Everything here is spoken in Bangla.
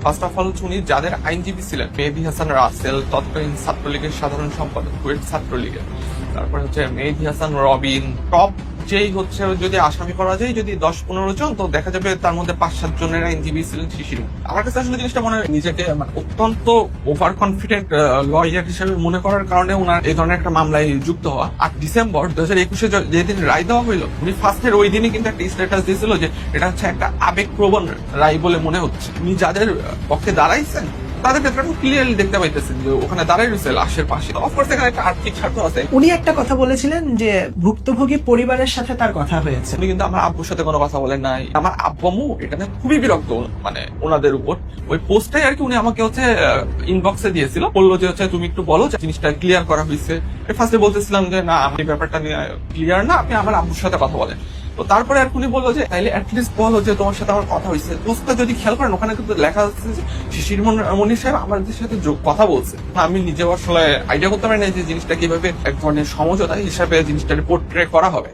ফার্স্ট অফ অল উনি যাদের আইনজীবী ছিলেন, মেহেদী হাসান রাসেল তৎকালীন ছাত্রলীগের সাধারণ সম্পাদক, কুয়েট ছাত্রলীগের, তারপর হচ্ছে মেহেদী হাসান রবিন, টপ যেই হচ্ছে যদি আসামি করা যায় যদি 10-15 জন, তো দেখা যাবে তার মধ্যে 5-7 জনের আইনজীবী ছিলেন শিশির। আমার কাছে আসলে জিনিসটা মনে হয় নিজেকে অত্যন্ত ওভার কনফিডেন্ট লয়ার হিসেবে মনে করার কারণে ওনার এই ধরনের একটা মামলায় যুক্ত হওয়া। 8 ডিসেম্বর 2021 যেদিন রায় দেওয়া হইলো, উনি ফার্স্টের ওই দিনই কিন্তু একটা স্ট্যাটাস দিয়েছিল যে এটা হচ্ছে একটা আবেগপ্রবণ রায় বলে মনে হচ্ছে। উনি যাদের পক্ষে দাঁড়াইছেন তাদের ক্ষেত্রে ক্লিয়ারলি দেখতে পাইতেছেন যে ওখানে দাঁড়াই রয়েছে লাশের পাশে। অফকোর্স এখানে একটা আর্থিক স্বার্থ আছে। উনি একটা কথা বলেছিলেন যে ভুক্তভোগী পরিবারের সাথে তার কথা হয়েছে। উনি কিন্তু আমার আব্বুর সাথে কোনো কথা বলেন নাই। আমার আব্বু এখানে খুবই বিরক্ত মানে ওনাদের উপর। ওই পোস্টটাই আর কি উনি আমাকে হচ্ছে ইনবক্সে দিয়েছিল, বললো যে হচ্ছে তুমি একটু বলো যে জিনিসটা ক্লিয়ার করা হয়েছে। ফার্স্টে বলতেছিলাম যে না, আমি ব্যাপারটা নিয়ে ক্লিয়ার না, আপনি আমার আব্বুর সাথে কথা বলেন। তো তারপরে আর উনি বললো যে তাইলে অ্যাটলিস্ট বলো যে তোমার সাথে আমার কথা হয়েছে। পোস্টটা যদি খেয়াল করেন ওখানে কিন্তু লেখা আছে যে শিশির মনির সাহেব আমাদের সাথে কথা বলছে। আমি নিজেও আসলে আইডিয়া করতে পারি না যে জিনিসটা কিভাবে এক ধরনের সমঝোতা হিসাবে জিনিসটা পোর্ট্রে করা হবে।